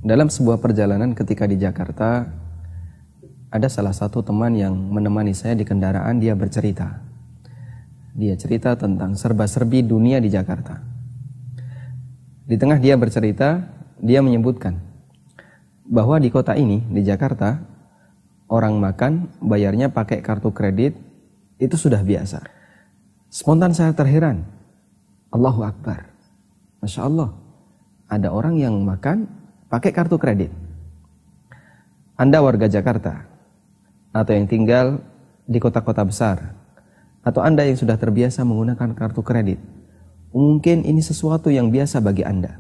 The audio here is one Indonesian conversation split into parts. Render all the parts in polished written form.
Dalam sebuah perjalanan ketika di Jakarta, ada salah satu teman yang menemani saya di kendaraan. Dia bercerita. Dia cerita tentang serba-serbi dunia di Jakarta. Di tengah dia bercerita, dia menyebutkan bahwa di kota ini, di Jakarta, orang makan bayarnya pakai kartu kredit, itu sudah biasa. Spontan saya terheran. Allahu Akbar. Masya Allah, ada orang yang makan pakai kartu kredit. Anda warga Jakarta, atau yang tinggal di kota-kota besar, atau Anda yang sudah terbiasa menggunakan kartu kredit, mungkin ini sesuatu yang biasa bagi Anda,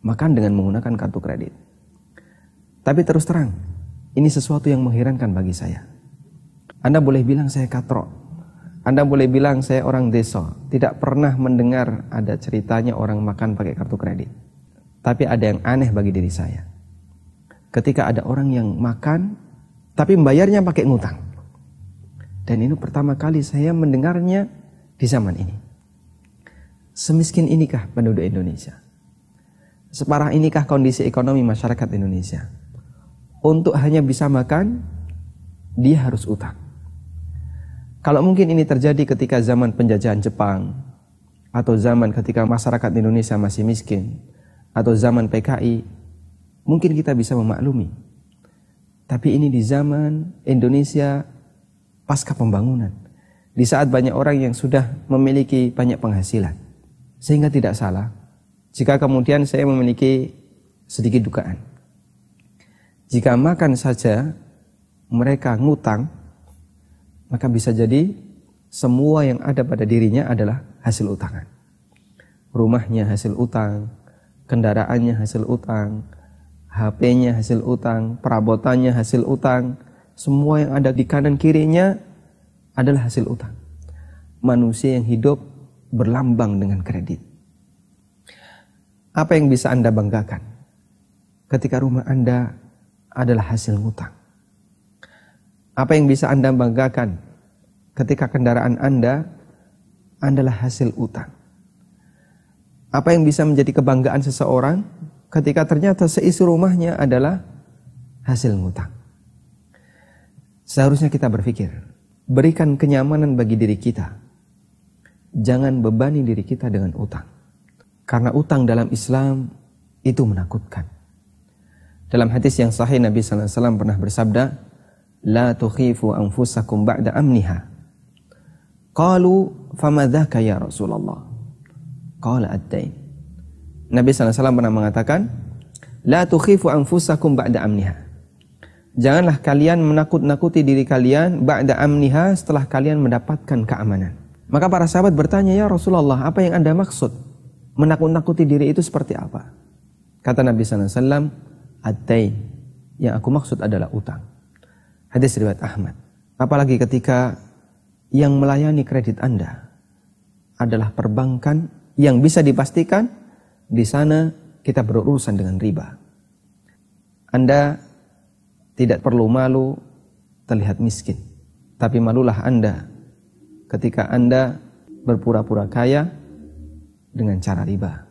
makan dengan menggunakan kartu kredit. Tapi terus terang, ini sesuatu yang mengherankan bagi saya. Anda boleh bilang saya katrok, Anda boleh bilang saya orang desa, tidak pernah mendengar ada ceritanya orang makan pakai kartu kredit. Tapi ada yang aneh bagi diri saya. Ketika ada orang yang makan, tapi membayarnya pakai ngutang. Dan ini pertama kali saya mendengarnya di zaman ini. Semiskin inikah penduduk Indonesia? Separah inikah kondisi ekonomi masyarakat Indonesia? Untuk hanya bisa makan, dia harus utang. Kalau mungkin ini terjadi ketika zaman penjajahan Jepang, atau zaman ketika masyarakat Indonesia masih miskin, atau zaman PKI, mungkin kita bisa memaklumi. Tapi ini di zaman Indonesia pasca pembangunan, di saat banyak orang yang sudah memiliki banyak penghasilan. Sehingga tidak salah jika kemudian saya memiliki sedikit dugaan. Jika makan saja mereka ngutang, maka bisa jadi semua yang ada pada dirinya adalah hasil utangan. Rumahnya hasil utang, kendaraannya hasil utang, HP-nya hasil utang, perabotannya hasil utang, semua yang ada di kanan kirinya adalah hasil utang. Manusia yang hidup berlambang dengan kredit. Apa yang bisa Anda banggakan ketika rumah Anda adalah hasil utang? Apa yang bisa Anda banggakan ketika kendaraan Anda adalah hasil utang? Apa yang bisa menjadi kebanggaan seseorang ketika ternyata seisi rumahnya adalah hasil ngutang? Seharusnya kita berpikir, berikan kenyamanan bagi diri kita. Jangan bebani diri kita dengan utang. Karena utang dalam Islam itu menakutkan. Dalam hadis yang sahih Nabi sallallahu alaihi wasallam pernah bersabda, "La tukhifu anfusakum ba'da amniha." Qalu, "Fama dzaka ya Rasulullah?" Qala ad-dain. Nabi SAW pernah mengatakan, La tukhifu anfusakum ba'da amniha. Janganlah kalian menakut-nakuti diri kalian ba'da amniha, setelah kalian mendapatkan keamanan. Maka para sahabat bertanya, ya Rasulullah, apa yang Anda maksud? Menakut-nakuti diri itu seperti apa? Kata Nabi SAW, ad-dain. Yang aku maksud adalah utang. Hadis riwayat Ahmad. Apalagi ketika yang melayani kredit Anda adalah perbankan yang bisa dipastikan di sana kita berurusan dengan riba. Anda tidak perlu malu terlihat miskin, tapi malulah Anda ketika Anda berpura-pura kaya dengan cara riba.